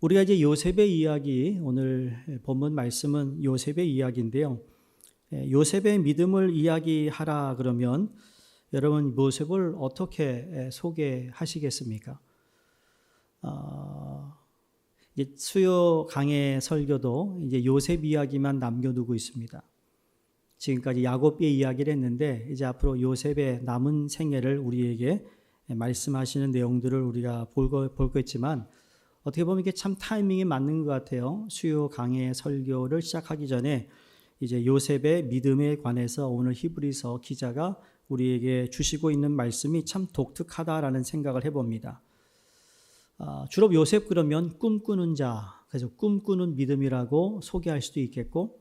우리가 이제 요셉의 이야기, 오늘 본문 말씀은 요셉의 이야기인데요. 요셉의 믿음을 이야기하라 그러면 여러분 요셉을 어떻게 소개하시겠습니까? 이제 수요 강해 설교도 이제 요셉 이야기만 남겨두고 있습니다. 지금까지 야곱의 이야기를 했는데 이제 앞으로 요셉의 남은 생애를 우리에게 말씀하시는 내용들을 우리가 볼 거겠지만 어떻게 보면 이게 참 타이밍이 맞는 것 같아요. 수요 강해 설교를 시작하기 전에 이제 요셉의 믿음에 관해서 오늘 히브리서 기자가 우리에게 주시고 있는 말씀이 참 독특하다라는 생각을 해봅니다. 주로 요셉 그러면 꿈꾸는 자, 그래서 꿈꾸는 믿음이라고 소개할 수도 있겠고,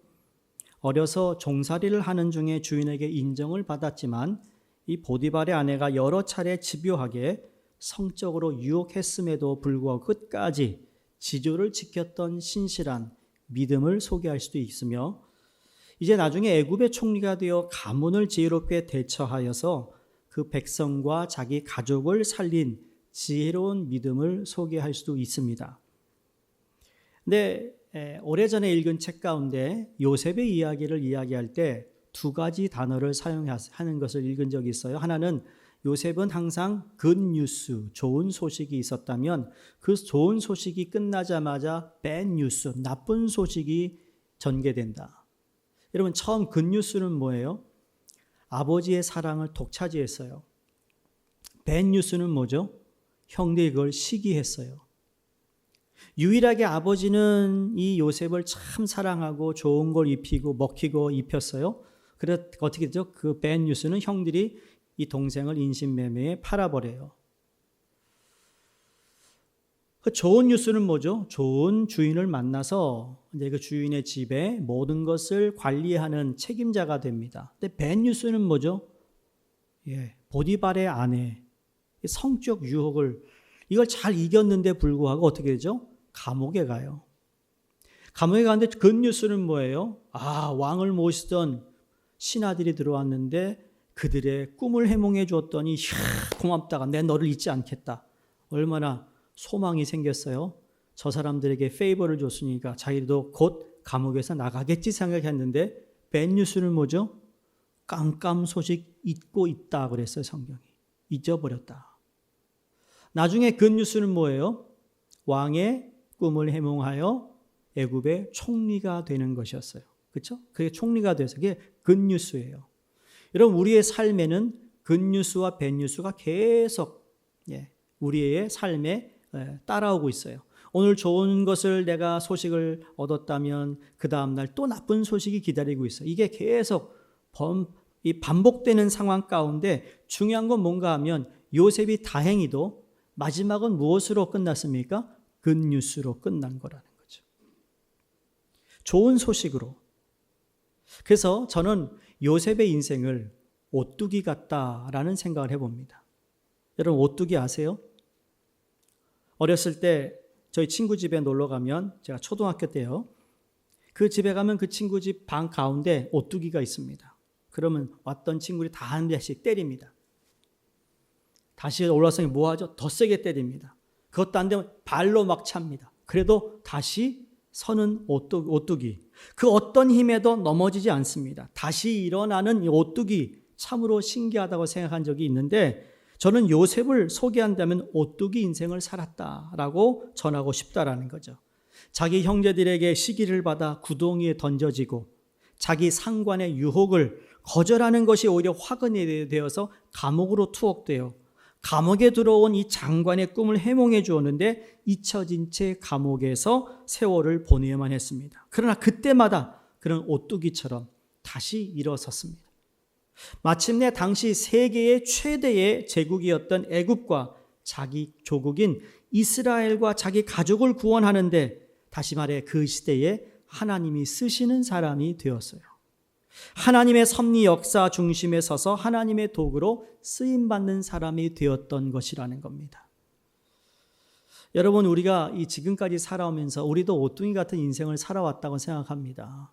어려서 종살이를 하는 중에 주인에게 인정을 받았지만 이 보디발의 아내가 여러 차례 집요하게 성적으로 유혹했음에도 불구하고 끝까지 지조를 지켰던 신실한 믿음을 소개할 수도 있으며, 이제 나중에 애굽의 총리가 되어 가문을 지혜롭게 대처하여서 그 백성과 자기 가족을 살린 지혜로운 믿음을 소개할 수도 있습니다. 근데 오래전에 읽은 책 가운데 요셉의 이야기를 이야기할 때 두 가지 단어를 사용하는 것을 읽은 적이 있어요. 하나는 요셉은 항상 굿뉴스, 좋은 소식이 있었다면 그 좋은 소식이 끝나자마자 배드뉴스, 나쁜 소식이 전개된다. 여러분 처음 굿뉴스는 뭐예요? 아버지의 사랑을 독차지했어요. 배드뉴스는 뭐죠? 형들이 그걸 시기했어요. 유일하게 아버지는 이 요셉을 참 사랑하고 좋은 걸 입히고 먹히고 입혔어요. 그래서 어떻게 되죠? 그 배드뉴스는 형들이 이 동생을 인신매매에 팔아버려요. 그 좋은 뉴스는 뭐죠? 좋은 주인을 만나서 이제 그 주인의 집에 모든 것을 관리하는 책임자가 됩니다. 근데 배드뉴스는 뭐죠? 보디발의 아내, 성적 유혹을 이걸 잘 이겼는데 불구하고 어떻게 되죠? 감옥에 가요. 감옥에 가는데 굿뉴스는 뭐예요? 왕을 모시던 신하들이 들어왔는데 그들의 꿈을 해몽해 주었더니 고맙다가 내 너를 잊지 않겠다. 얼마나 소망이 생겼어요. 저 사람들에게 페이버를 줬으니까 자기도 곧 감옥에서 나가겠지 생각했는데 배드뉴스는 뭐죠? 깜깜 소식 잊고 있다 그랬어요. 성경이. 잊어버렸다. 나중에 굿뉴스는 뭐예요? 왕의 꿈을 해몽하여 애굽의 총리가 되는 것이었어요. 그렇죠? 그게 총리가 돼서 그게 굿뉴스예요. 여러분 우리의 삶에는 굿뉴스와 배드뉴스가 계속 우리의 삶에 따라오고 있어요. 오늘 좋은 것을 내가 소식을 얻었다면 그 다음날 또 나쁜 소식이 기다리고 있어요. 이게 계속 반복되는 상황 가운데 중요한 건 뭔가 하면 요셉이 다행히도 마지막은 무엇으로 끝났습니까? 굿뉴스로 끝난 거라는 거죠. 좋은 소식으로. 그래서 저는 요셉의 인생을 오뚜기 같다라는 생각을 해봅니다. 여러분 오뚜기 아세요? 어렸을 때 저희 친구 집에 놀러 가면 제가 초등학교 때요. 그 집에 가면 그 친구 집 방 가운데 오뚜기가 있습니다. 그러면 왔던 친구들이 다 한 대씩 때립니다. 다시 올라서 뭐 하죠? 더 세게 때립니다. 그것도 안 되면 발로 막 찹니다. 그래도 다시 서는 오뚜기. 그 어떤 힘에도 넘어지지 않습니다. 다시 일어나는 이 오뚜기 참으로 신기하다고 생각한 적이 있는데 저는 요셉을 소개한다면 오뚜기 인생을 살았다라고 전하고 싶다라는 거죠. 자기 형제들에게 시기를 받아 구덩이에 던져지고 자기 상관의 유혹을 거절하는 것이 오히려 화근이 되어서 감옥으로 투옥되어 감옥에 들어온 이 장관의 꿈을 해몽해 주었는데 잊혀진 채 감옥에서 세월을 보내야만 했습니다. 그러나 그때마다 그런 오뚜기처럼 다시 일어섰습니다. 마침내 당시 세계의 최대의 제국이었던 애굽과 자기 조국인 이스라엘과 자기 가족을 구원하는데 다시 말해 그 시대에 하나님이 쓰시는 사람이 되었어요. 하나님의 섭리 역사 중심에 서서 하나님의 도구로 쓰임받는 사람이 되었던 것이라는 겁니다. 여러분 우리가 이 지금까지 살아오면서 우리도 오뚜기 같은 인생을 살아왔다고 생각합니다.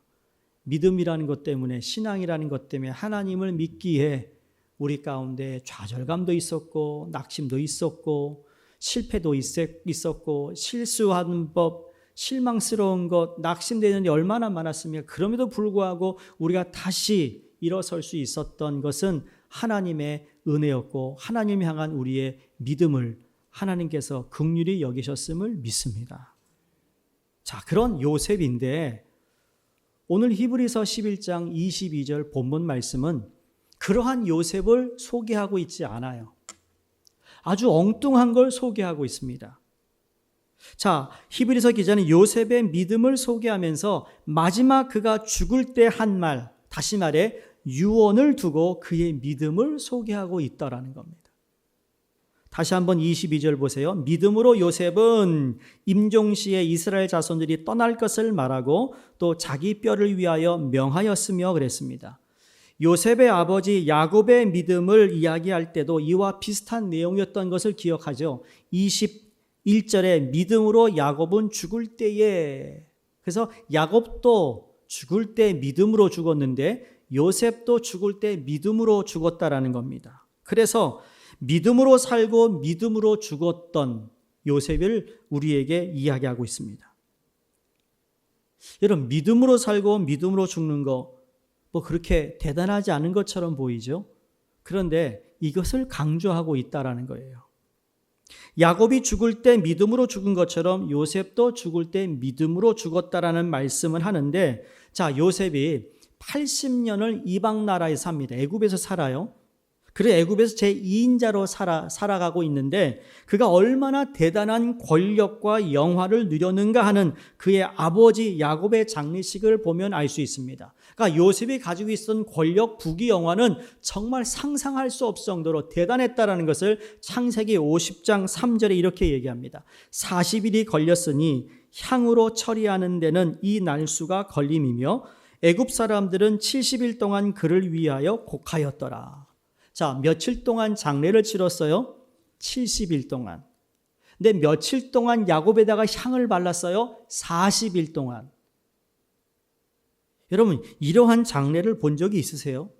믿음이라는 것 때문에 신앙이라는 것 때문에 하나님을 믿기에 우리 가운데 좌절감도 있었고 낙심도 있었고 실패도 있었고 실수하는 법, 실망스러운 것, 낙심되는 일이 얼마나 많았습니까? 그럼에도 불구하고 우리가 다시 일어설 수 있었던 것은 하나님의 은혜였고 하나님 향한 우리의 믿음을 하나님께서 긍휼히 여기셨음을 믿습니다. 자, 그런 요셉인데 오늘 히브리서 11장 22절 본문 말씀은 그러한 요셉을 소개하고 있지 않아요. 아주 엉뚱한 걸 소개하고 있습니다. 자, 히브리서 기자는 요셉의 믿음을 소개하면서 마지막 그가 죽을 때 한 말, 다시 말해 유언을 두고 그의 믿음을 소개하고 있다라는 겁니다. 다시 한번 22절 보세요. 믿음으로 요셉은 임종시에 이스라엘 자손들이 떠날 것을 말하고 또 자기 뼈를 위하여 명하였으며 그랬습니다. 요셉의 아버지 야곱의 믿음을 이야기할 때도 이와 비슷한 내용이었던 것을 기억하죠. 21절에 믿음으로 야곱은 죽을 때에, 그래서 야곱도 죽을 때 믿음으로 죽었는데 요셉도 죽을 때 믿음으로 죽었다라는 겁니다. 그래서 믿음으로 살고 믿음으로 죽었던 요셉을 우리에게 이야기하고 있습니다. 여러분, 믿음으로 살고 믿음으로 죽는 거 뭐 그렇게 대단하지 않은 것처럼 보이죠? 그런데 이것을 강조하고 있다라는 거예요. 야곱이 죽을 때 믿음으로 죽은 것처럼 요셉도 죽을 때 믿음으로 죽었다라는 말씀을 하는데, 자, 요셉이 80년을 이방 나라에 삽니다. 애굽에서 살아요. 그래 애굽에서 제2인자로 살아가고 있는데 그가 얼마나 대단한 권력과 영화를 누렸는가 하는 그의 아버지 야곱의 장례식을 보면 알 수 있습니다. 그러니까 요셉이 가지고 있었던 권력, 부귀, 영화는 정말 상상할 수 없을 정도로 대단했다라는 것을 창세기 50장 3절에 이렇게 얘기합니다. 40일이 걸렸으니 향으로 처리하는 데는 이 날수가 걸림이며 애굽 사람들은 70일 동안 그를 위하여 곡하였더라. 자, 며칠 동안 장례를 치렀어요? 70일 동안. 근데 며칠 동안 야곱에다가 향을 발랐어요? 40일 동안. 여러분, 이러한 장례를 본 적이 있으세요?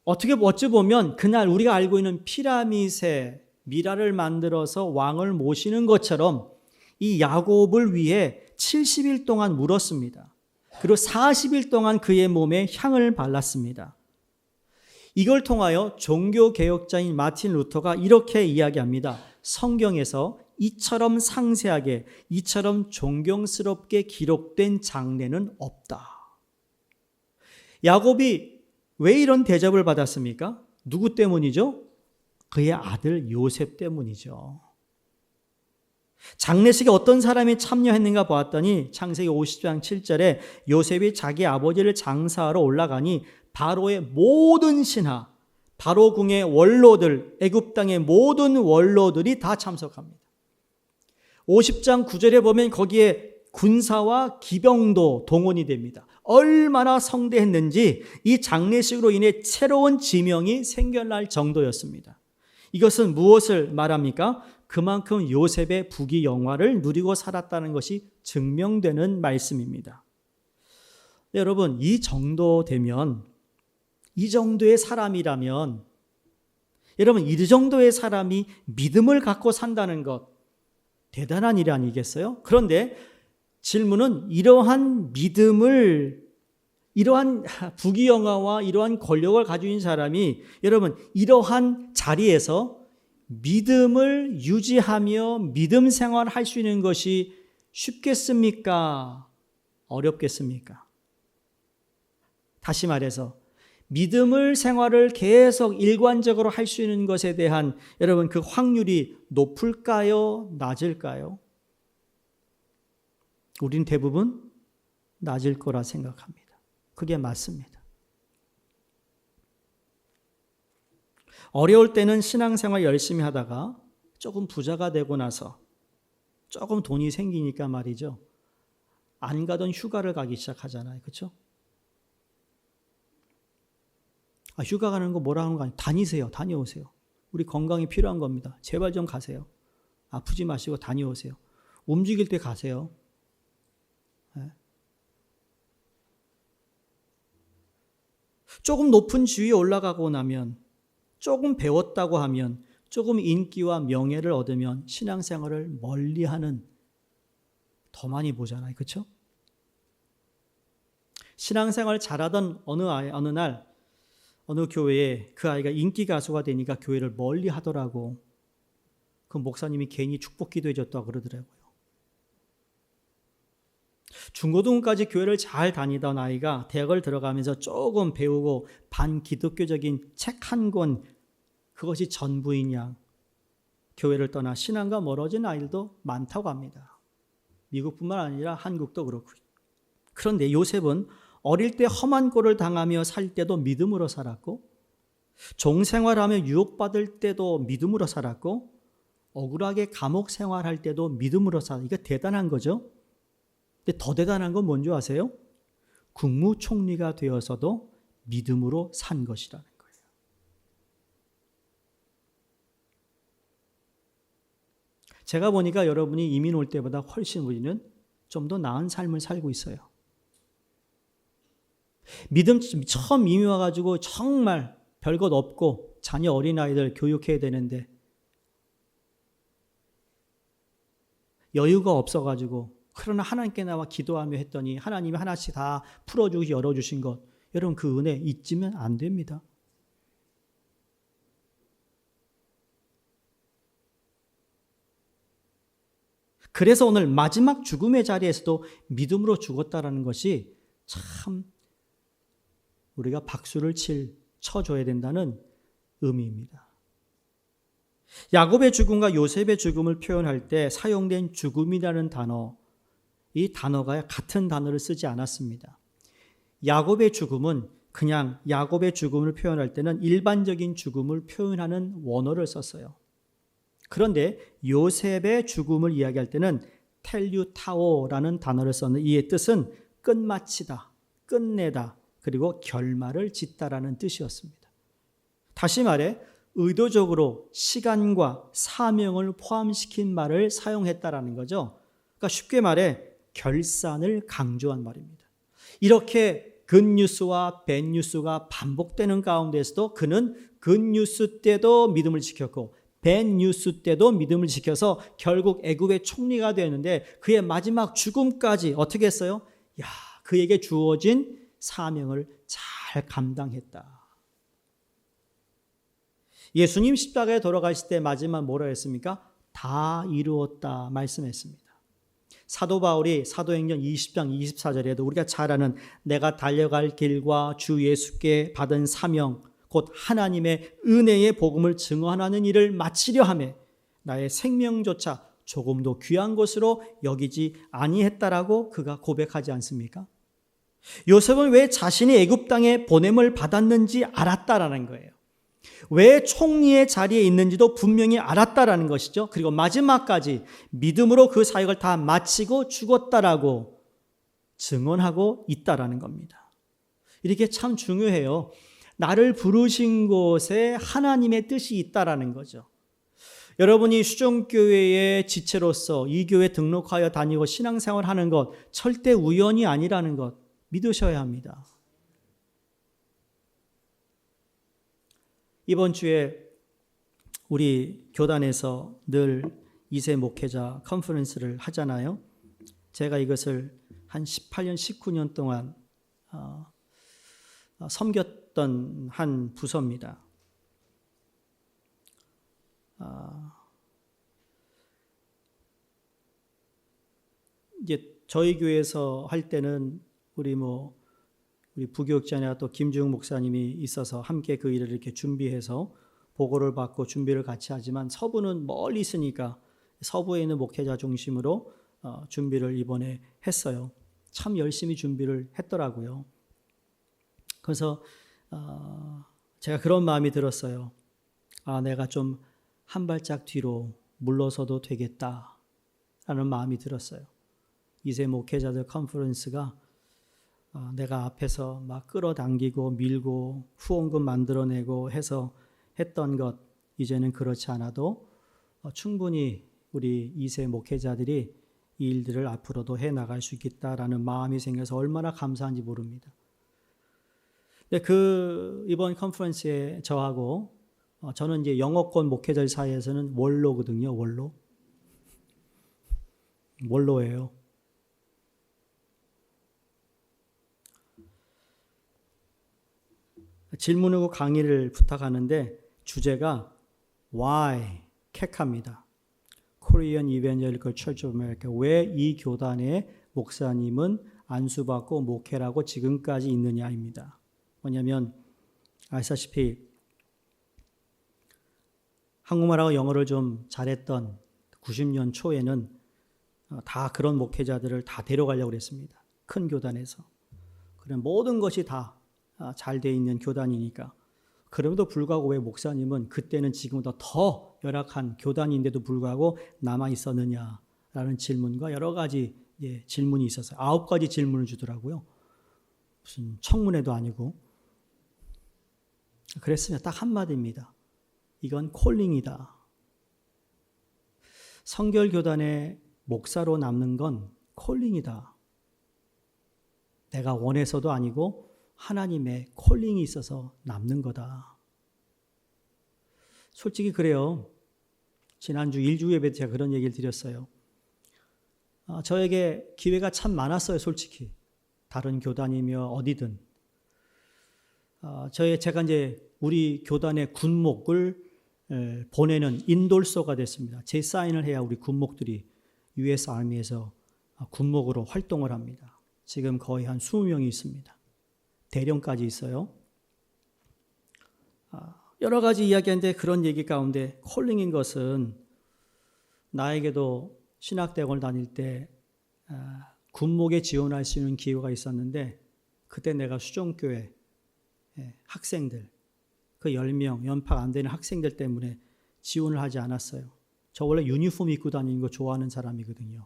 어찌 보면 그날 우리가 알고 있는 피라밋에 미라를 만들어서 왕을 모시는 것처럼 이 야곱을 위해 70일 동안 물었습니다. 그리고 40일 동안 그의 몸에 향을 발랐습니다. 이걸 통하여 종교개혁자인 마틴 루터가 이렇게 이야기합니다. 성경에서 이처럼 상세하게, 이처럼 존경스럽게 기록된 장례는 없다. 야곱이 왜 이런 대접을 받았습니까? 누구 때문이죠? 그의 아들 요셉 때문이죠. 장례식에 어떤 사람이 참여했는가 보았더니 창세기 50장 7절에 요셉이 자기 아버지를 장사하러 올라가니 바로의 모든 신하, 바로 궁의 원로들, 애굽 땅의 모든 원로들이 다 참석합니다. 50장 9절에 보면 거기에 군사와 기병도 동원이 됩니다. 얼마나 성대했는지 이 장례식으로 인해 새로운 지명이 생겨날 정도였습니다. 이것은 무엇을 말합니까? 그만큼 요셉의 부귀 영화를 누리고 살았다는 것이 증명되는 말씀입니다. 네, 여러분, 이 정도 되면, 이 정도의 사람이라면, 여러분, 이 정도의 사람이 믿음을 갖고 산다는 것 대단한 일 아니겠어요? 그런데 질문은 이러한 믿음을, 이러한 부귀 영화와 이러한 권력을 가지고 있는 사람이 여러분 이러한 자리에서 믿음을 유지하며 믿음 생활을 할 수 있는 것이 쉽겠습니까? 어렵겠습니까? 다시 말해서 믿음을 생활을 계속 일관적으로 할 수 있는 것에 대한 여러분 그 확률이 높을까요? 낮을까요? 우린 대부분 낮을 거라 생각합니다. 그게 맞습니다. 어려울 때는 신앙생활 열심히 하다가 조금 부자가 되고 나서 조금 돈이 생기니까 말이죠. 안 가던 휴가를 가기 시작하잖아요. 그렇죠? 휴가 가는 거 뭐라 하는 거 아니에요. 다니세요. 다녀오세요. 우리 건강이 필요한 겁니다. 제발 좀 가세요. 아프지 마시고 다녀오세요. 움직일 때 가세요. 네. 조금 높은 지위에 올라가고 나면 조금 배웠다고 하면 조금 인기와 명예를 얻으면 신앙생활을 멀리하는 더 많이 보잖아요. 그렇죠? 신앙생활 잘하던 어느 날 어느 교회에 그 아이가 인기 가수가 되니까 교회를 멀리 하더라고. 그 목사님이 괜히 축복 기도해 줬다고 그러더라고요. 중고등까지 교회를 잘 다니던 아이가 대학을 들어가면서 조금 배우고 반기독교적인 책 한 권, 그것이 전부인 양 교회를 떠나 신앙과 멀어진 아이들도 많다고 합니다. 미국뿐만 아니라 한국도 그렇고요. 그런데 요셉은 어릴 때 험한 꼴을 당하며 살 때도 믿음으로 살았고, 종생활하며 유혹받을 때도 믿음으로 살았고, 억울하게 감옥 생활할 때도 믿음으로 살았고, 이거 대단한 거죠. 근데 더 대단한 건 뭔지 아세요? 국무총리가 되어서도 믿음으로 산 것이라는 거예요. 제가 보니까 여러분이 이민 올 때보다 훨씬 우리는 좀 더 나은 삶을 살고 있어요. 믿음 처음 이민 와가지고 정말 별것 없고 자녀 어린아이들 교육해야 되는데 여유가 없어가지고, 그러나 하나님께 나와 기도하며 했더니 하나님이 하나씩 다 풀어주고 열어주신 것, 여러분 그 은혜 잊으면 안 됩니다. 그래서 오늘 마지막 죽음의 자리에서도 믿음으로 죽었다라는 것이 참 우리가 박수를 쳐줘야 된다는 의미입니다. 야곱의 죽음과 요셉의 죽음을 표현할 때 사용된 죽음이라는 단어, 이 단어가 같은 단어를 쓰지 않았습니다. 야곱의 죽음은 그냥 야곱의 죽음을 표현할 때는 일반적인 죽음을 표현하는 원어를 썼어요. 그런데 요셉의 죽음을 이야기할 때는 텔유타오라는 단어를 썼는데 이의 뜻은 끝마치다, 끝내다, 그리고 결말을 짓다라는 뜻이었습니다. 다시 말해 의도적으로 시간과 사명을 포함시킨 말을 사용했다라는 거죠. 그러니까 쉽게 말해 결산을 강조한 말입니다. 이렇게 굿뉴스와 밴뉴스가 반복되는 가운데서도 그는 굿뉴스 때도 믿음을 지켰고 밴뉴스 때도 믿음을 지켜서 결국 애굽의 총리가 되었는데 그의 마지막 죽음까지 어떻게 했어요? 그에게 주어진 사명을 잘 감당했다. 예수님 십자가에 돌아가실 때 마지막 뭐라 했습니까? 다 이루었다 말씀했습니다. 사도 바울이 사도행전 20장 24절에도 우리가 잘 아는 내가 달려갈 길과 주 예수께 받은 사명 곧 하나님의 은혜의 복음을 증언하는 일을 마치려 하며 나의 생명조차 조금도 귀한 것으로 여기지 아니했다라고 그가 고백하지 않습니까? 요셉은 왜 자신이 애굽 땅에 보냄을 받았는지 알았다라는 거예요. 왜 총리의 자리에 있는지도 분명히 알았다라는 것이죠. 그리고 마지막까지 믿음으로 그 사역을 다 마치고 죽었다라고 증언하고 있다라는 겁니다. 이렇게 참 중요해요. 나를 부르신 곳에 하나님의 뜻이 있다라는 거죠. 여러분이 수종교회의 지체로서 이 교회 등록하여 다니고 신앙생활하는 것 절대 우연이 아니라는 것 믿으셔야 합니다. 이번 주에 우리 교단에서 늘 2세 목회자 컨퍼런스를 하잖아요. 제가 이것을 한 18년, 19년 동안 섬겼던 한 부서입니다. 이제 저희 교회에서 할 때는 우리 부교육자나 또 김주웅 목사님이 있어서 함께 그 일을 이렇게 준비해서 보고를 받고 준비를 같이 하지만 서부는 멀리 있으니까 서부에 있는 목회자 중심으로 준비를 이번에 했어요. 참 열심히 준비를 했더라고요. 그래서 제가 그런 마음이 들었어요. 내가 좀 한 발짝 뒤로 물러서도 되겠다라는 마음이 들었어요. 2세 목회자들 컨퍼런스가 내가 앞에서 막 끌어당기고 밀고 후원금 만들어내고 해서 했던 것 이제는 그렇지 않아도 충분히 우리 2세 목회자들이 이 일들을 앞으로도 해나갈 수 있겠다라는 마음이 생겨서 얼마나 감사한지 모릅니다. 근데 이번 컨퍼런스에 저하고 저는 이제 영어권 목회자 사이에서는 원로거든요. 원로예요. 질문하고 강의를 부탁하는데 주제가 Why? 캑합니다. Korean Evangelical Church of America. 왜 이 교단의 목사님은 안수받고 목회라고 지금까지 있느냐입니다. 뭐냐면 아시다시피 한국말하고 영어를 좀 잘했던 90년 초에는 다 그런 목회자들을 다 데려가려고 했습니다. 큰 교단에서. 그런 모든 것이 다 잘 돼 있는 교단이니까. 그럼에도 불구하고 왜 목사님은 그때는 지금보다 더 열악한 교단인데도 불구하고 남아 있었느냐라는 질문과 여러 가지 질문이 있었어요. 9가지 질문을 주더라고요. 무슨 청문회도 아니고. 그랬으면 딱 한마디입니다. 이건 콜링이다. 성결교단의 목사로 남는 건 콜링이다. 내가 원해서도 아니고 하나님의 콜링이 있어서 남는 거다. 솔직히 그래요. 지난주 1주 예배 때 제가 그런 얘기를 드렸어요. 저에게 기회가 참 많았어요, 솔직히. 다른 교단이며 어디든. 제가 이제 우리 교단의 군목을 보내는 인돌소가 됐습니다. 제 사인을 해야 우리 군목들이 US 아미에서 군목으로 활동을 합니다. 지금 거의 한 20명이 있습니다. 대령까지 있어요. 여러 가지 이야기인데 그런 얘기 가운데 콜링인 것은 나에게도 신학대학원을 다닐 때 군목에 지원할 수 있는 기회가 있었는데 그때 내가 수종교회 학생들 그 10명 연팍 안 되는 학생들 때문에 지원을 하지 않았어요. 저 원래 유니폼 입고 다니는 거 좋아하는 사람이거든요.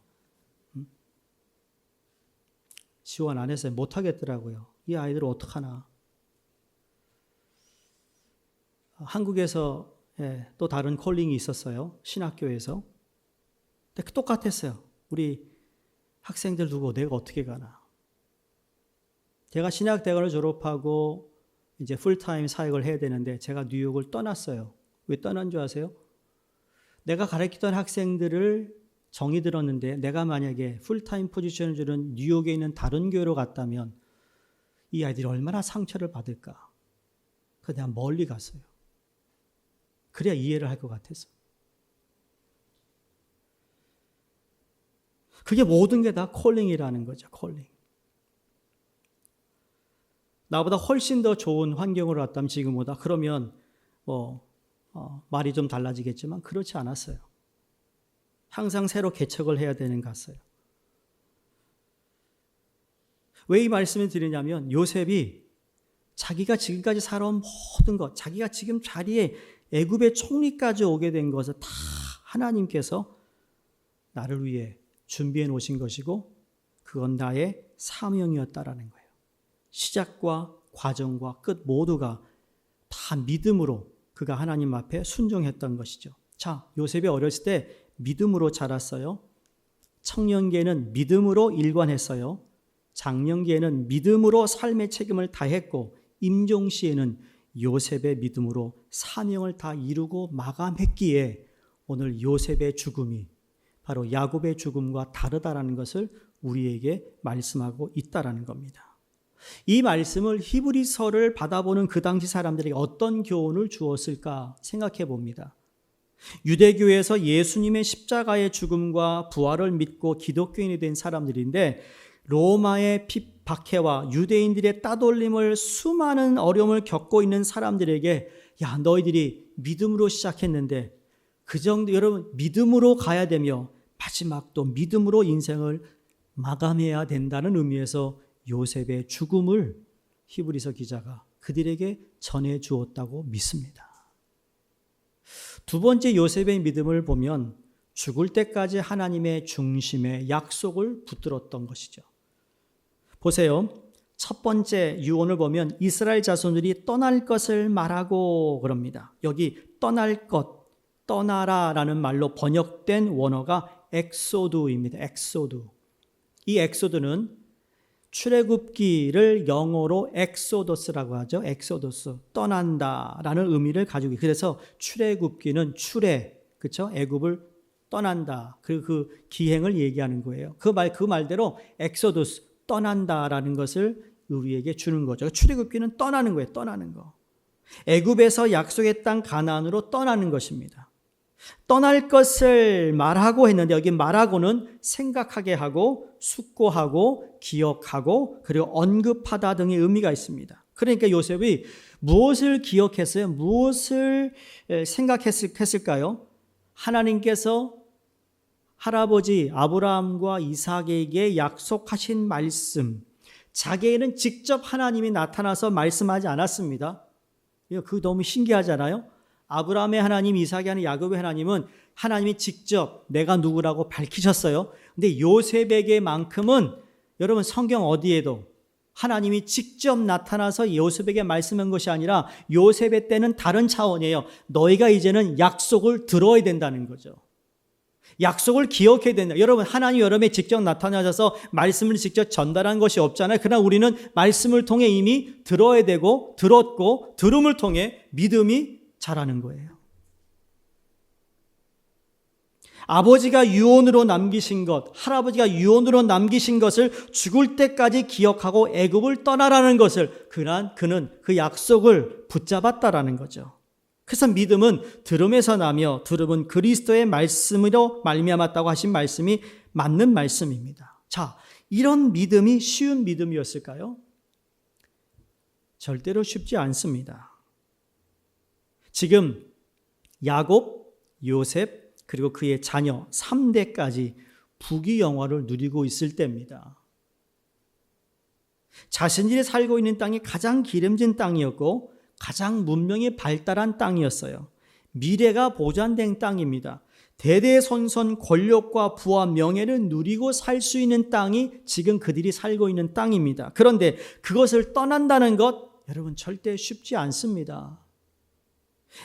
지원 안 했어요. 못 하겠더라고요. 이 아이들 어떡하나. 한국에서 또 다른 콜링이 있었어요. 신학교에서. 근데 똑같았어요. 우리 학생들 두고 내가 어떻게 가나. 제가 신학대학원을 졸업하고 이제 풀타임 사역을 해야 되는데 제가 뉴욕을 떠났어요. 왜 떠난 줄 아세요? 내가 가르치던 학생들을 정이 들었는데 내가 만약에 풀타임 포지션을 주는 뉴욕에 있는 다른 교회로 갔다면 이 아이들이 얼마나 상처를 받을까. 그래서 내가 멀리 갔어요. 그래야 이해를 할 것 같아서. 그게 모든 게 다 콜링이라는 거죠. 콜링. 나보다 훨씬 더 좋은 환경으로 왔다면 지금보다 그러면 말이 좀 달라지겠지만 그렇지 않았어요. 항상 새로 개척을 해야 되는 것 같아요. 왜 이 말씀을 드리냐면 요셉이 자기가 지금까지 살아온 모든 것, 자기가 지금 자리에 애굽의 총리까지 오게 된 것을 다 하나님께서 나를 위해 준비해 놓으신 것이고 그건 나의 사명이었다라는 거예요. 시작과 과정과 끝 모두가 다 믿음으로 그가 하나님 앞에 순종했던 것이죠. 자, 요셉이 어렸을 때 믿음으로 자랐어요. 청년기에는 믿음으로 일관했어요. 장년기에는 믿음으로 삶의 책임을 다했고 임종시에는 요셉의 믿음으로 사명을 다 이루고 마감했기에 오늘 요셉의 죽음이 바로 야곱의 죽음과 다르다라는 것을 우리에게 말씀하고 있다라는 겁니다. 이 말씀을 히브리서를 받아보는 그 당시 사람들에게 어떤 교훈을 주었을까 생각해 봅니다. 유대교에서 예수님의 십자가의 죽음과 부활을 믿고 기독교인이 된 사람들인데 로마의 박해와 유대인들의 따돌림을 수많은 어려움을 겪고 있는 사람들에게 야 너희들이 믿음으로 시작했는데 그 정도 여러분 믿음으로 가야 되며 마지막도 믿음으로 인생을 마감해야 된다는 의미에서 요셉의 죽음을 히브리서 기자가 그들에게 전해 주었다고 믿습니다. 두 번째 요셉의 믿음을 보면 죽을 때까지 하나님의 중심에 약속을 붙들었던 것이죠. 보세요. 첫 번째 유언을 보면 이스라엘 자손들이 떠날 것을 말하고 그럽니다. 여기 떠날 것, 떠나라라는 말로 번역된 원어가 엑소두입니다. 엑소두. 이 엑소두는 출애굽기를 영어로 엑소더스라고 하죠. 엑소더스, 떠난다라는 의미를 가지고 그래서 출애굽기는 그렇죠? 애굽을 떠난다. 그 기행을 얘기하는 거예요. 그 말대로 엑소더스, 떠난다라는 것을 우리에게 주는 거죠. 출애굽기는 떠나는 거예요. 떠나는 거. 애굽에서 약속의 땅 가나안으로 떠나는 것입니다. 떠날 것을 말하고 했는데 여기 말하고는 생각하게 하고 숙고하고 기억하고 그리고 언급하다 등의 의미가 있습니다. 그러니까 요셉이 무엇을 기억했어요? 무엇을 생각했을까요? 하나님께서 할아버지 아브라함과 이삭에게 약속하신 말씀, 자기에는 직접 하나님이 나타나서 말씀하지 않았습니다. 그거 너무 신기하잖아요. 아브라함의 하나님, 이삭의 하나님, 야곱의 하나님은 하나님이 직접 내가 누구라고 밝히셨어요. 근데 요셉에게만큼은 여러분 성경 어디에도 하나님이 직접 나타나서 요셉에게 말씀한 것이 아니라 요셉의 때는 다른 차원이에요. 너희가 이제는 약속을 들어야 된다는 거죠. 약속을 기억해야 된다. 여러분 하나님 여러분에 직접 나타나셔서 말씀을 직접 전달한 것이 없잖아요. 그러나 우리는 말씀을 통해 이미 들어야 되고 들었고 들음을 통해 믿음이 자라는 거예요. 아버지가 유언으로 남기신 것, 할아버지가 유언으로 남기신 것을 죽을 때까지 기억하고 애굽을 떠나라는 것을 그는 그 약속을 붙잡았다라는 거죠. 그래서 믿음은 들음에서 나며 들음은 그리스도의 말씀으로 말미암았다고 하신 말씀이 맞는 말씀입니다. 자, 이런 믿음이 쉬운 믿음이었을까요? 절대로 쉽지 않습니다. 지금 야곱, 요셉, 그리고 그의 자녀 3대까지 부귀영화를 누리고 있을 때입니다. 자신들이 살고 있는 땅이 가장 기름진 땅이었고 가장 문명이 발달한 땅이었어요. 미래가 보장된 땅입니다. 대대손손 권력과 부와 명예를 누리고 살 수 있는 땅이 지금 그들이 살고 있는 땅입니다. 그런데 그것을 떠난다는 것 여러분 절대 쉽지 않습니다.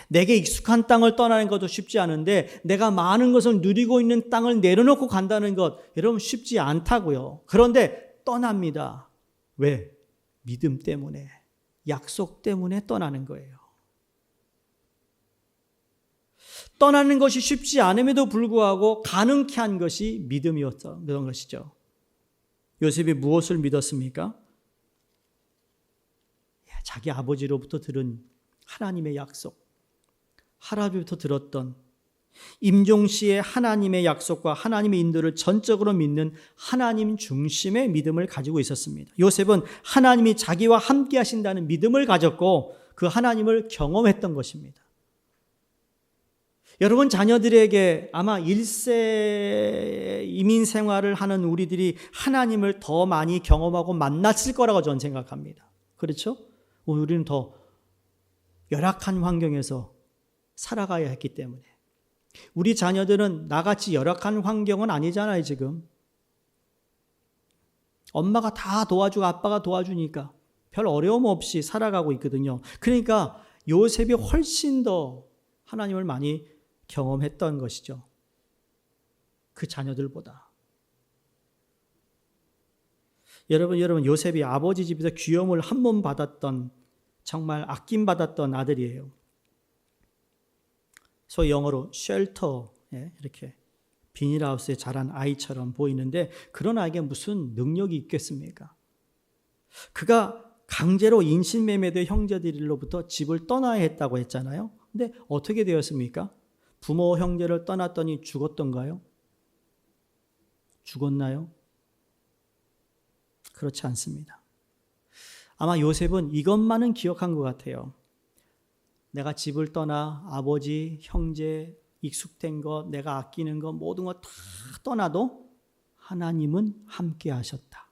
내게 익숙한 땅을 떠나는 것도 쉽지 않은데 내가 많은 것을 누리고 있는 땅을 내려놓고 간다는 것 여러분 쉽지 않다고요. 그런데 떠납니다. 왜? 믿음 때문에, 약속 때문에 떠나는 거예요. 떠나는 것이 쉽지 않음에도 불구하고 가능케 한 것이 믿음이었던 것이죠. 요셉이 무엇을 믿었습니까? 자기 아버지로부터 들은 하나님의 약속, 할아버지부터 들었던 임종시의 하나님의 약속과 하나님의 인도를 전적으로 믿는 하나님 중심의 믿음을 가지고 있었습니다. 요셉은 하나님이 자기와 함께 하신다는 믿음을 가졌고 그 하나님을 경험했던 것입니다. 여러분 자녀들에게 아마 1세 이민 생활을 하는 우리들이 하나님을 더 많이 경험하고 만났을 거라고 저는 생각합니다. 그렇죠? 우리는 더 열악한 환경에서 살아가야 했기 때문에. 우리 자녀들은 나같이 열악한 환경은 아니잖아요, 지금. 엄마가 다 도와주고 아빠가 도와주니까 별 어려움 없이 살아가고 있거든요. 그러니까 요셉이 훨씬 더 하나님을 많이 경험했던 것이죠. 그 자녀들보다. 여러분 요셉이 아버지 집에서 귀염을 한 번 받았던 정말 아낌받았던 아들이에요. 소위 영어로 쉘터, 이렇게 비닐하우스에 자란 아이처럼 보이는데 그런 아이에게 무슨 능력이 있겠습니까? 그가 강제로 인신매매된 형제들로부터 집을 떠나야 했다고 했잖아요. 근데 어떻게 되었습니까? 부모 형제를 떠났더니 죽었던가요? 죽었나요? 그렇지 않습니다. 아마 요셉은 이것만은 기억한 것 같아요. 내가 집을 떠나 아버지, 형제, 익숙된 것, 내가 아끼는 것 모든 것 다 떠나도 하나님은 함께 하셨다.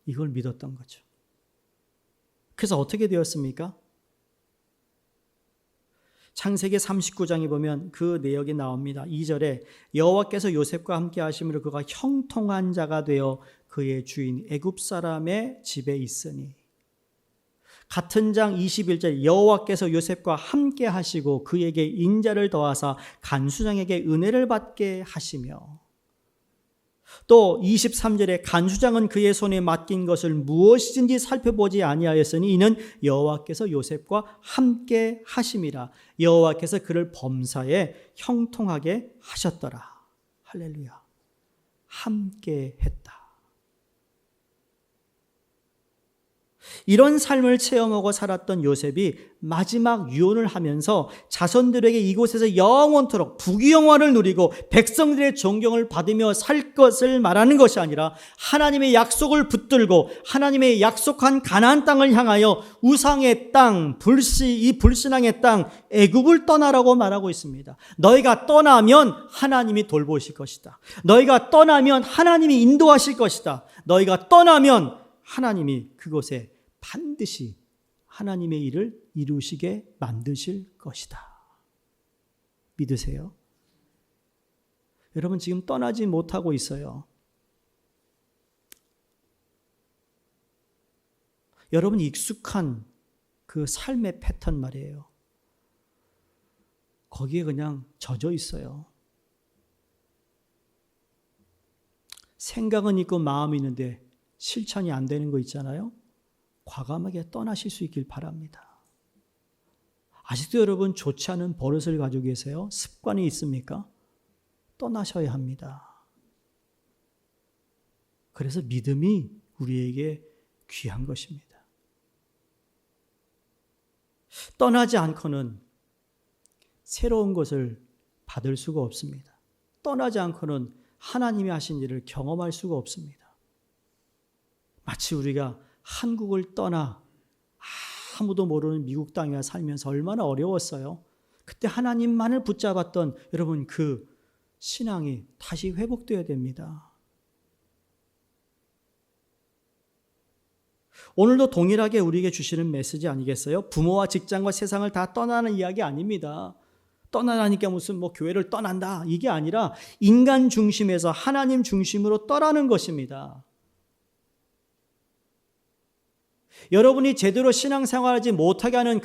이걸 믿었던 거죠. 그래서 어떻게 되었습니까? 창세기 39장에 보면 그 내역이 나옵니다. 2절에 여호와께서 요셉과 함께 하심으로 그가 형통한 자가 되어 그의 주인 애굽 사람의 집에 있으니. 같은 장 21절 여호와께서 요셉과 함께 하시고 그에게 인자를 더하사 간수장에게 은혜를 받게 하시며. 또 23절에 간수장은 그의 손에 맡긴 것을 무엇이든지 살펴보지 아니하였으니 이는 여호와께서 요셉과 함께 하심이라. 여호와께서 그를 범사에 형통하게 하셨더라. 할렐루야. 함께 했다. 이런 삶을 체험하고 살았던 요셉이 마지막 유언을 하면서 자손들에게 이곳에서 영원토록 부귀영화를 누리고 백성들의 존경을 받으며 살 것을 말하는 것이 아니라 하나님의 약속을 붙들고 하나님의 약속한 가나안 땅을 향하여 우상의 땅, 이 불신앙의 땅 애굽을 떠나라고 말하고 있습니다. 너희가 떠나면 하나님이 돌보실 것이다. 너희가 떠나면 하나님이 인도하실 것이다. 너희가 떠나면 하나님이 그곳에 반드시 하나님의 일을 이루시게 만드실 것이다. 믿으세요? 여러분 지금 떠나지 못하고 있어요. 여러분 익숙한 그 삶의 패턴 말이에요. 거기에 그냥 젖어 있어요. 생각은 있고 마음이 있는데 실천이 안 되는 거 있잖아요. 과감하게 떠나실 수 있길 바랍니다. 아직도 여러분 좋지 않은 버릇을 가지고 계세요? 습관이 있습니까? 떠나셔야 합니다. 그래서 믿음이 우리에게 귀한 것입니다. 떠나지 않고는 새로운 것을 받을 수가 없습니다. 떠나지 않고는 하나님이 하신 일을 경험할 수가 없습니다. 마치 우리가 한국을 떠나 아무도 모르는 미국 땅에 살면서 얼마나 어려웠어요. 그때 하나님만을 붙잡았던 여러분 그 신앙이 다시 회복되어야 됩니다. 오늘도 동일하게 우리에게 주시는 메시지 아니겠어요? 부모와 직장과 세상을 다 떠나는 이야기 아닙니다. 떠나라니까 무슨 교회를 떠난다 이게 아니라 인간 중심에서 하나님 중심으로 떠나는 것입니다. 여러분이 제대로 신앙생활하지 못하게 하는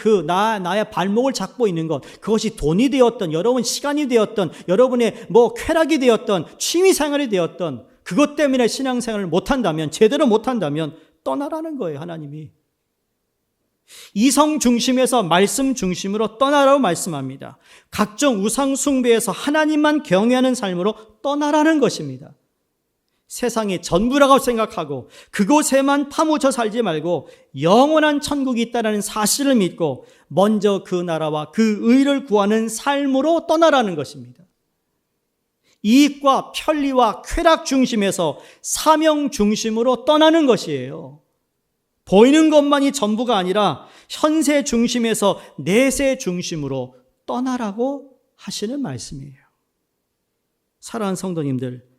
나의 발목을 잡고 있는 것, 그것이 돈이 되었던, 여러분 시간이 되었던, 여러분의 쾌락이 되었던, 취미생활이 되었던, 그것 때문에 신앙생활을 못한다면, 제대로 못한다면 떠나라는 거예요, 하나님이. 이성 중심에서 말씀 중심으로 떠나라고 말씀합니다. 각종 우상 숭배에서 하나님만 경외하는 삶으로 떠나라는 것입니다. 세상이 전부라고 생각하고 그곳에만 파묻혀 살지 말고 영원한 천국이 있다는 사실을 믿고 먼저 그 나라와 그 의를 구하는 삶으로 떠나라는 것입니다. 이익과 편리와 쾌락 중심에서 사명 중심으로 떠나는 것이에요. 보이는 것만이 전부가 아니라 현세 중심에서 내세 중심으로 떠나라고 하시는 말씀이에요. 사랑하는 성도님들,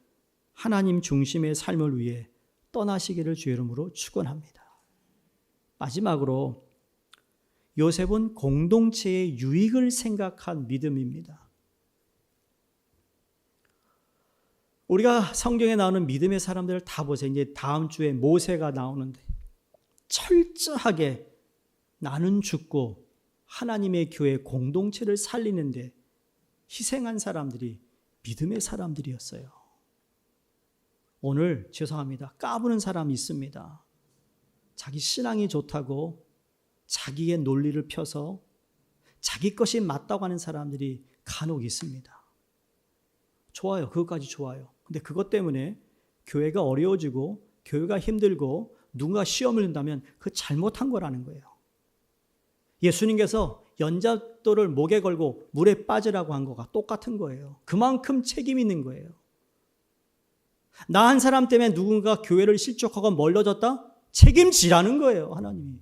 하나님 중심의 삶을 위해 떠나시기를 주의 이름으로 축원합니다. 마지막으로 요셉은 공동체의 유익을 생각한 믿음입니다. 우리가 성경에 나오는 믿음의 사람들을 다 보세요. 이제 다음 주에 모세가 나오는데 철저하게 나는 죽고 하나님의 교회 공동체를 살리는데 희생한 사람들이 믿음의 사람들이었어요. 오늘 죄송합니다. 까부는 사람이 있습니다. 자기 신앙이 좋다고 자기의 논리를 펴서 자기 것이 맞다고 하는 사람들이 간혹 있습니다. 좋아요. 그것까지 좋아요. 근데 그것 때문에 교회가 어려워지고 교회가 힘들고 누군가 시험을 낸다면 그 잘못한 거라는 거예요. 예수님께서 연잣돌을 목에 걸고 물에 빠지라고 한 거가 똑같은 거예요. 그만큼 책임 있는 거예요. 나 한 사람 때문에 누군가 교회를 실족하고 멀어졌다? 책임지라는 거예요, 하나님이.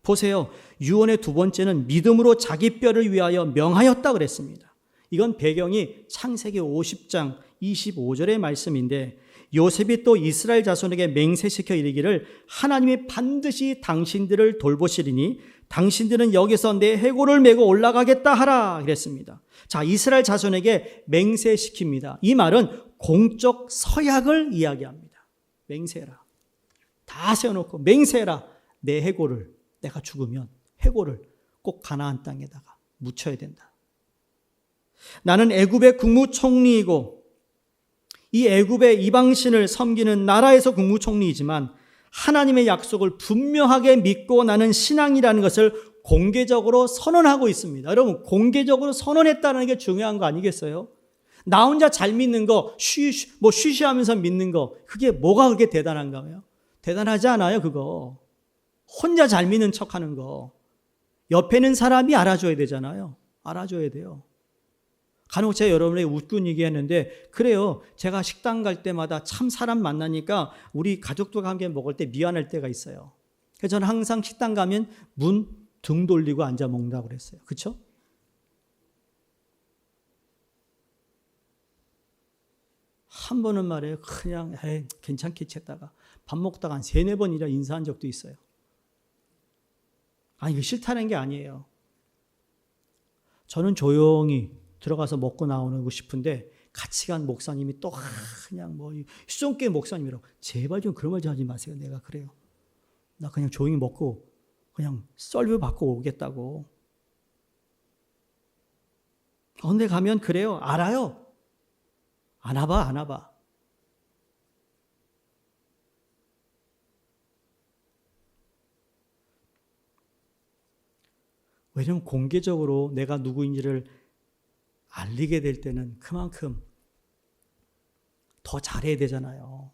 보세요. 유언의 두 번째는 믿음으로 자기 뼈를 위하여 명하였다 그랬습니다. 이건 배경이 창세기 50장 25절의 말씀인데 요셉이 또 이스라엘 자손에게 맹세시켜 이르기를 하나님이 반드시 당신들을 돌보시리니 당신들은 여기서 내 해골을 메고 올라가겠다 하라 그랬습니다. 자, 이스라엘 자손에게 맹세시킵니다. 이 말은 공적 서약을 이야기합니다. 맹세해라. 다 세워놓고 맹세해라. 내 해골을, 내가 죽으면 해골을 꼭 가나안 땅에다가 묻혀야 된다. 나는 애굽의 국무총리이고 이 애굽의 이방신을 섬기는 나라에서 국무총리이지만 하나님의 약속을 분명하게 믿고 나는 신앙이라는 것을 공개적으로 선언하고 있습니다. 여러분, 공개적으로 선언했다는 게 중요한 거 아니겠어요? 나 혼자 잘 믿는 거, 쉬쉬하면서 믿는 거, 그게 뭐가 그렇게 대단한가요? 대단하지 않아요, 그거. 혼자 잘 믿는 척 하는 거. 옆에 있는 사람이 알아줘야 되잖아요. 알아줘야 돼요. 간혹 제가 여러분에게 웃긴 얘기했는데, 그래요. 제가 식당 갈 때마다 참 사람 만나니까 우리 가족들과 함께 먹을 때 미안할 때가 있어요. 그래서 저는 항상 식당 가면 문 등 돌리고 앉아 먹는다고 그랬어요. 그렇죠? 한 번은 말이에요. 그냥 괜찮겠지 했다가 밥 먹다가 한 3-4번이나 인사한 적도 있어요. 이거 싫다는 게 아니에요. 저는 조용히 들어가서 먹고 나오고 싶은데 같이 간 목사님이 또 그냥 수종교회 목사님이라고 제발 좀 그런 말 좀 하지 마세요. 내가 그래요. 나 그냥 조용히 먹고 그냥 썰뷰 받고 오겠다고. 그런데 가면 그래요. 알아요. 안 와봐. 왜냐면 공개적으로 내가 누구인지를 알리게 될 때는 그만큼 더 잘해야 되잖아요.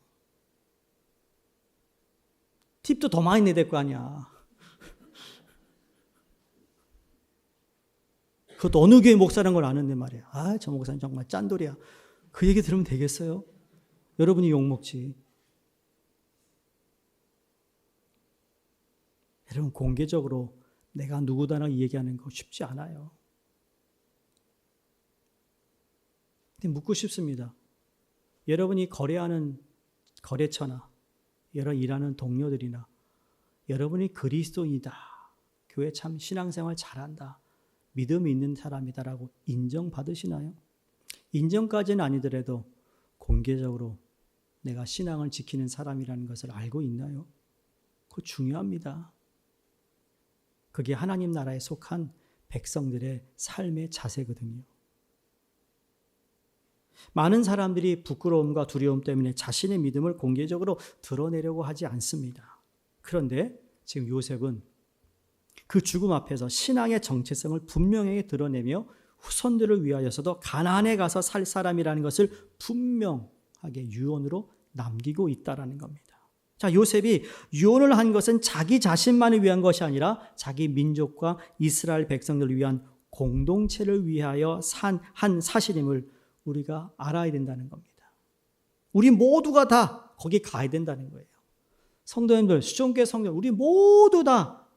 팁도 더 많이 내야 될 거 아니야. 그것도 어느 교회 목사라는 걸 아는데 말이야. 저 목사님 정말 짠돌이야. 그 얘기 들으면 되겠어요? 여러분이 욕먹지. 여러분, 공개적으로 내가 누구다라고 얘기하는 거 쉽지 않아요. 근데 묻고 싶습니다. 여러분이 거래하는 거래처나 여러 일하는 동료들이나 여러분이 그리스도인이다. 교회 참 신앙생활 잘한다. 믿음이 있는 사람이다라고 인정받으시나요? 인정까지는 아니더라도 공개적으로 내가 신앙을 지키는 사람이라는 것을 알고 있나요? 그거 중요합니다. 그게 하나님 나라에 속한 백성들의 삶의 자세거든요. 많은 사람들이 부끄러움과 두려움 때문에 자신의 믿음을 공개적으로 드러내려고 하지 않습니다. 그런데 지금 요셉은 그 죽음 앞에서 신앙의 정체성을 분명하게 드러내며 후손들을 위하여서도 가나안에 가서 살 사람이라는 것을 분명하게 유언으로 남기고 있다는 겁니다. 자, 요셉이 유언을 한 것은 자기 자신만을 위한 것이 아니라 자기 민족과 이스라엘 백성들을 위한 공동체를 위하여 한 사실임을 우리가 알아야 된다는 겁니다. 우리 모두가 다 거기 가야 된다는 거예요. 성도님들, 수종교회 성도, 우리 모두 다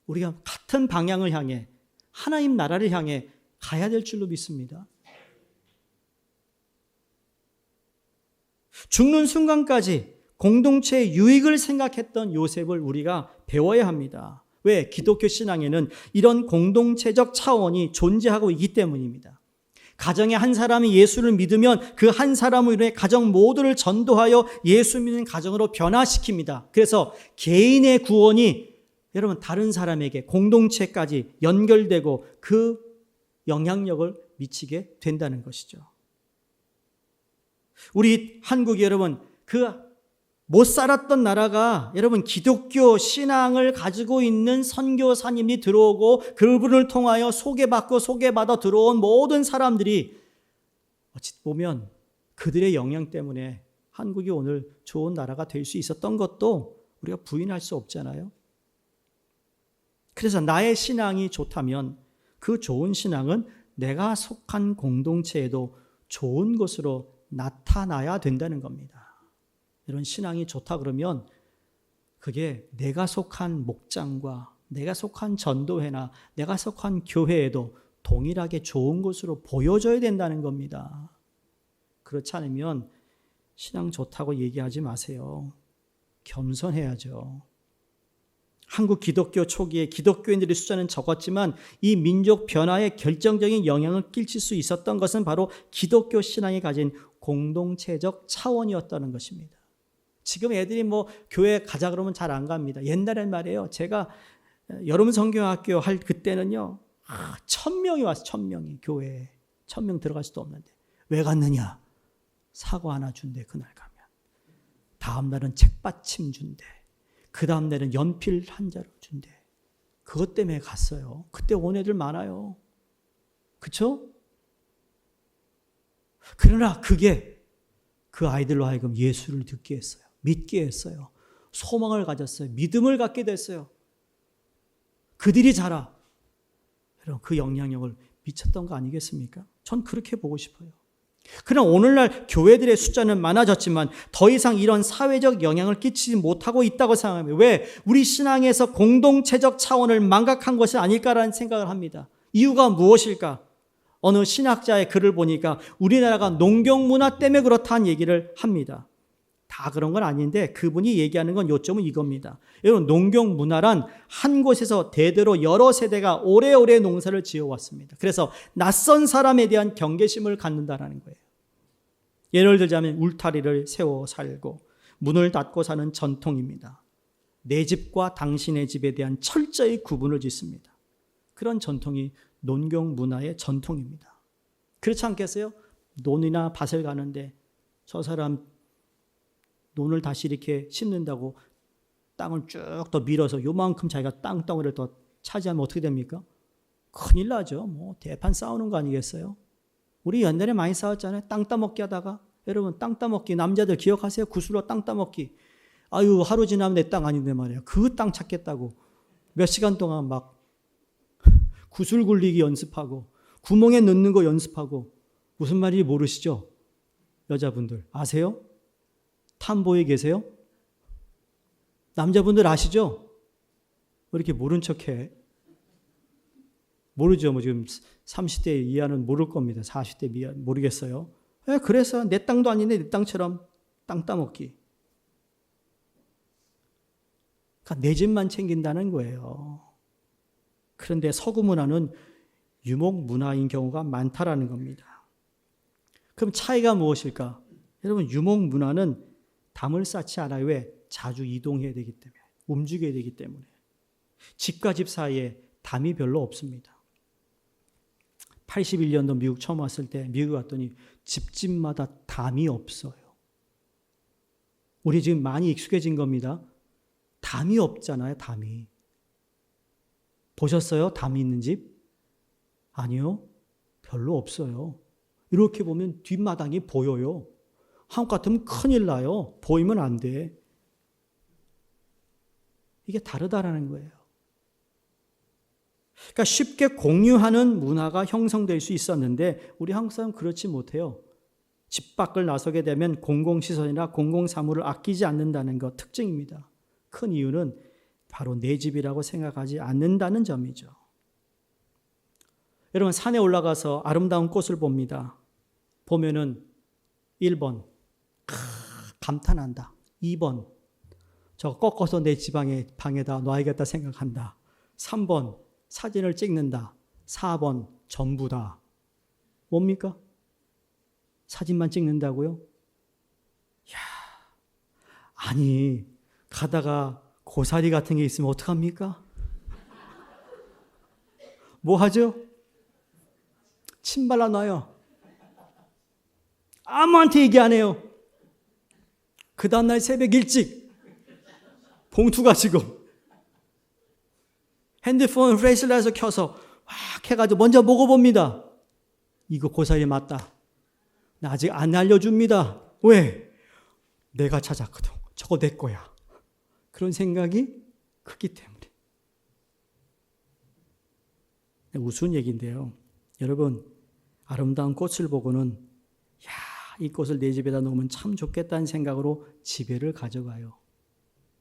우리가 같은 방향을 향해 하나님 나라를 향해 가야 될 줄로 믿습니다. 죽는 순간까지 공동체의 유익을 생각했던 요셉을 우리가 배워야 합니다. 왜? 기독교 신앙에는 이런 공동체적 차원이 존재하고 있기 때문입니다. 가정의 한 사람이 예수를 믿으면 그 한 사람을 위해 가정 모두를 전도하여 예수 믿는 가정으로 변화시킵니다. 그래서 개인의 구원이 여러분 다른 사람에게 공동체까지 연결되고 그 영향력을 미치게 된다는 것이죠. 우리 한국이 여러분 그 못 살았던 나라가 여러분 기독교 신앙을 가지고 있는 선교사님이 들어오고 그분을 통하여 소개받아 들어온 모든 사람들이 어찌 보면 그들의 영향 때문에 한국이 오늘 좋은 나라가 될 수 있었던 것도 우리가 부인할 수 없잖아요. 그래서 나의 신앙이 좋다면 그 좋은 신앙은 내가 속한 공동체에도 좋은 것으로 나타나야 된다는 겁니다. 이런 신앙이 좋다 그러면 그게 내가 속한 목장과 내가 속한 전도회나 내가 속한 교회에도 동일하게 좋은 것으로 보여져야 된다는 겁니다. 그렇지 않으면 신앙 좋다고 얘기하지 마세요. 겸손해야죠. 한국 기독교 초기에 기독교인들의 숫자는 적었지만 이 민족 변화에 결정적인 영향을 끼칠 수 있었던 것은 바로 기독교 신앙이 가진 공동체적 차원이었다는 것입니다. 지금 애들이 교회 가자 그러면 잘 안 갑니다. 옛날엔 말이에요. 제가 여름 성경학교 할 그때는요. 1000명이 왔어요. 1000명이 교회에. 1000명 들어갈 수도 없는데. 왜 갔느냐? 사과 하나 준대, 그날 가면. 다음 날은 책받침 준대. 그 다음 날은 연필 한 자루 준대. 그것 때문에 갔어요. 그때 온 애들 많아요. 그쵸? 그러나 그게 그 아이들로 하여금 예수를 듣게 했어요. 믿게 했어요. 소망을 가졌어요. 믿음을 갖게 됐어요. 그들이 자라. 여러분, 그 영향력을 미쳤던 거 아니겠습니까? 전 그렇게 보고 싶어요. 그러나 오늘날 교회들의 숫자는 많아졌지만 더 이상 이런 사회적 영향을 끼치지 못하고 있다고 생각합니다. 왜? 우리 신앙에서 공동체적 차원을 망각한 것이 아닐까라는 생각을 합니다. 이유가 무엇일까? 어느 신학자의 글을 보니까 우리나라가 농경 문화 때문에 그렇다는 얘기를 합니다. 다 그런 건 아닌데 그분이 얘기하는 건 요점은 이겁니다. 여러분, 농경 문화란 한 곳에서 대대로 여러 세대가 오래오래 농사를 지어왔습니다. 그래서 낯선 사람에 대한 경계심을 갖는다는 거예요. 예를 들자면 울타리를 세워 살고 문을 닫고 사는 전통입니다. 내 집과 당신의 집에 대한 철저히 구분을 짓습니다. 그런 전통이 농경 문화의 전통입니다. 그렇지 않겠어요? 논이나 밭을 가는데 저 사람 논을 다시 이렇게 심는다고 땅을 쭉 더 밀어서 요만큼 자기가 땅덩어리를 더 차지하면 어떻게 됩니까? 큰일 나죠. 뭐 대판 싸우는 거 아니겠어요? 우리 옛날에 많이 싸웠잖아요. 땅 따먹기 하다가. 여러분, 땅 따먹기 남자들 기억하세요? 구슬로 땅 따먹기. 아유, 하루 지나면 내 땅 아닌데 말이에요. 그 땅 찾겠다고 몇 시간 동안 막 구슬 굴리기 연습하고 구멍에 넣는 거 연습하고. 무슨 말인지 모르시죠? 여자분들 아세요? 탐보에 계세요? 남자분들 아시죠? 왜 이렇게 모른 척해? 모르죠. 뭐 지금 30대 이하는 모를 겁니다. 40대 이하 모르겠어요. 그래서 내 땅도 아닌데 내 땅처럼 땅 따먹기. 그러니까 내 집만 챙긴다는 거예요. 그런데 서구 문화는 유목 문화인 경우가 많다라는 겁니다. 그럼 차이가 무엇일까? 여러분, 유목 문화는 담을 쌓지 않아요. 왜? 자주 이동해야 되기 때문에. 움직여야 되기 때문에. 집과 집 사이에 담이 별로 없습니다. 81년도 미국 처음 왔을 때 미국 왔더니 집집마다 담이 없어요. 우리 지금 많이 익숙해진 겁니다. 담이 없잖아요. 담이. 보셨어요? 담이 있는 집? 아니요. 별로 없어요. 이렇게 보면 뒷마당이 보여요. 한국 같으면 큰일 나요. 보이면 안 돼. 이게 다르다라는 거예요. 그러니까 쉽게 공유하는 문화가 형성될 수 있었는데 우리 한국 사람은 그렇지 못해요. 집 밖을 나서게 되면 공공시설이나 공공사물을 아끼지 않는다는 것 특징입니다. 큰 이유는 바로 내 집이라고 생각하지 않는다는 점이죠. 여러분, 산에 올라가서 아름다운 꽃을 봅니다. 보면은 1번 감탄한다. 2번 저거 꺾어서 내 방에다 놔야겠다 생각한다. 3번 사진을 찍는다. 4번 전부다. 뭡니까? 사진만 찍는다고요? 야, 아니 가다가 고사리 같은 게 있으면 어떡합니까? 뭐 하죠? 침 발라놔요. 아무한테 얘기 안 해요. 그 다음날 새벽 일찍 봉투 가지고 핸드폰 플래시라이트 켜서 확 해가지고 먼저 먹어봅니다. 이거 고사리 맞다. 나 아직 안 알려줍니다. 왜? 내가 찾았거든. 저거 내 거야. 그런 생각이 크기 때문에. 우스운 얘기인데요. 여러분, 아름다운 꽃을 보고는 야, 이 꽃을 내 집에다 놓으면 참 좋겠다는 생각으로 집에를 가져가요.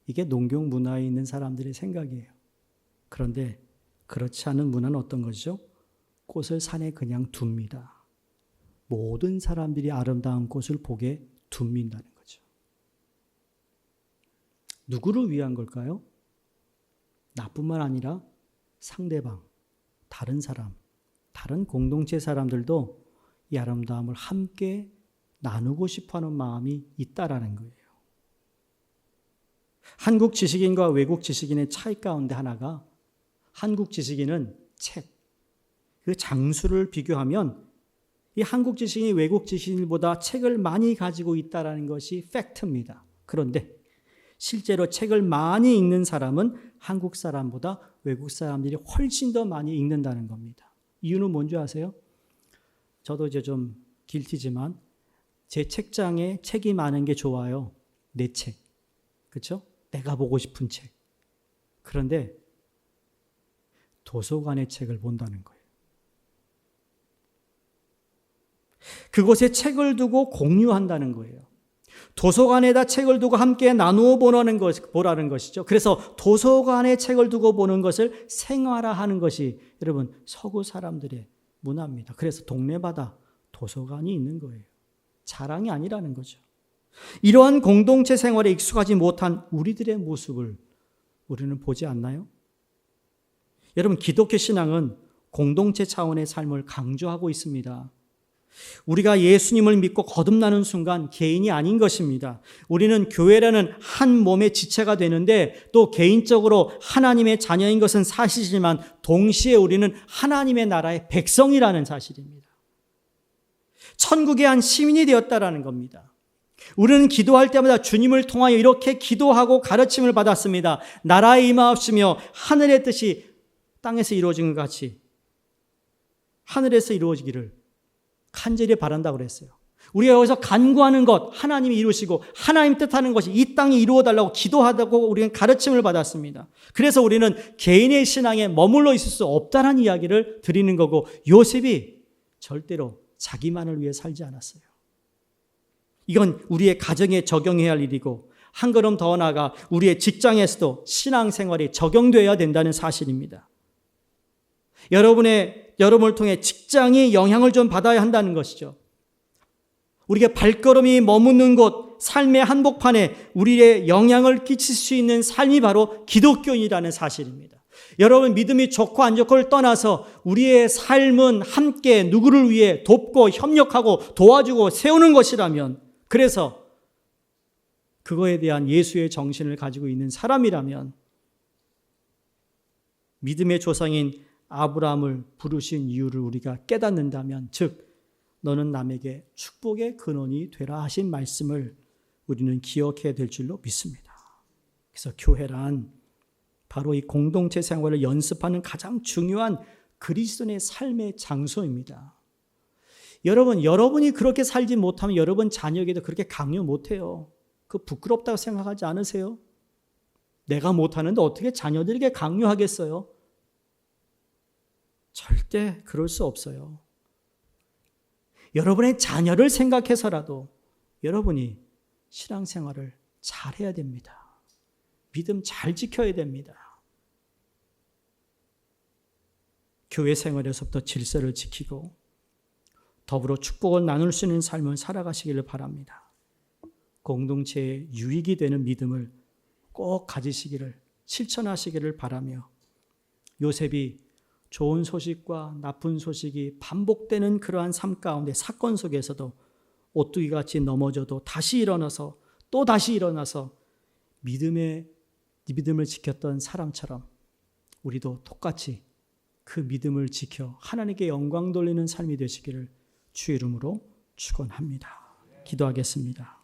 이게 농경 문화에 있는 사람들의 생각이에요. 그런데 그렇지 않은 문화는 어떤 것이죠? 꽃을 산에 그냥 둡니다. 모든 사람들이 아름다운 꽃을 보게 둡니다는 거죠. 누구를 위한 걸까요? 나뿐만 아니라 상대방, 다른 사람, 다른 공동체 사람들도 이 아름다움을 함께 나누고 싶어하는 마음이 있다라는 거예요. 한국 지식인과 외국 지식인의 차이 가운데 하나가 한국 지식인은 책, 그 장수를 비교하면 이 한국 지식인이 외국 지식인보다 책을 많이 가지고 있다는 것이 팩트입니다. 그런데 실제로 책을 많이 읽는 사람은 한국 사람보다 외국 사람들이 훨씬 더 많이 읽는다는 겁니다. 이유는 뭔지 아세요? 저도 이제 좀 길티지만 제 책장에 책이 많은 게 좋아요. 내 책. 그렇죠? 내가 보고 싶은 책. 그런데 도서관의 책을 본다는 거예요. 그곳에 책을 두고 공유한다는 거예요. 도서관에다 책을 두고 함께 나누어 보라는 것이죠. 그래서 도서관에 책을 두고 보는 것을 생활화하는 것이 여러분 서구 사람들의 문화입니다. 그래서 동네마다 도서관이 있는 거예요. 자랑이 아니라는 거죠. 이러한 공동체 생활에 익숙하지 못한 우리들의 모습을 우리는 보지 않나요? 여러분, 기독교 신앙은 공동체 차원의 삶을 강조하고 있습니다. 우리가 예수님을 믿고 거듭나는 순간 개인이 아닌 것입니다. 우리는 교회라는 한 몸의 지체가 되는데 또 개인적으로 하나님의 자녀인 것은 사실이지만 동시에 우리는 하나님의 나라의 백성이라는 사실입니다. 천국의 한 시민이 되었다라는 겁니다. 우리는 기도할 때마다 주님을 통하여 이렇게 기도하고 가르침을 받았습니다. 나라에 임하옵시며 하늘의 뜻이 땅에서 이루어진 것 같이 하늘에서 이루어지기를 간절히 바란다고 그랬어요. 우리가 여기서 간구하는 것 하나님이 이루시고 하나님 뜻하는 것이 이 땅에 이루어달라고 기도하다고 우리는 가르침을 받았습니다. 그래서 우리는 개인의 신앙에 머물러 있을 수 없다는 이야기를 드리는 거고 요셉이 절대로 자기만을 위해 살지 않았어요. 이건 우리의 가정에 적용해야 할 일이고 한 걸음 더 나아가 우리의 직장에서도 신앙생활이 적용되어야 된다는 사실입니다. 여러분을 통해 직장이 영향을 좀 받아야 한다는 것이죠. 우리가 발걸음이 머무는 곳, 삶의 한복판에 우리의 영향을 끼칠 수 있는 삶이 바로 기독교인이라는 사실입니다. 여러분, 믿음이 좋고 안 좋고를 떠나서 우리의 삶은 함께 누구를 위해 돕고 협력하고 도와주고 세우는 것이라면, 그래서 그거에 대한 예수의 정신을 가지고 있는 사람이라면 믿음의 조상인 아브라함을 부르신 이유를 우리가 깨닫는다면, 즉 너는 남에게 축복의 근원이 되라 하신 말씀을 우리는 기억해야 될 줄로 믿습니다. 그래서 교회란 바로 이 공동체 생활을 연습하는 가장 중요한 그리스도인의 삶의 장소입니다. 여러분이 그렇게 살지 못하면 여러분 자녀에게도 그렇게 강요 못해요. 그 부끄럽다고 생각하지 않으세요? 내가 못하는데 어떻게 자녀들에게 강요하겠어요? 절대 그럴 수 없어요. 여러분의 자녀를 생각해서라도 여러분이 신앙생활을 잘해야 됩니다. 믿음 잘 지켜야 됩니다. 교회 생활에서부터 질서를 지키고 더불어 축복을 나눌 수 있는 삶을 살아가시기를 바랍니다. 공동체에 유익이 되는 믿음을 꼭 가지시기를, 실천하시기를 바라며 요셉이 좋은 소식과 나쁜 소식이 반복되는 그러한 삶 가운데 사건 속에서도 오뚜기같이 넘어져도 다시 일어나서 또 다시 일어나서 믿음을 지켰던 사람처럼 우리도 똑같이 그 믿음을 지켜 하나님께 영광 돌리는 삶이 되시기를 주의 이름으로 축원합니다. 기도하겠습니다.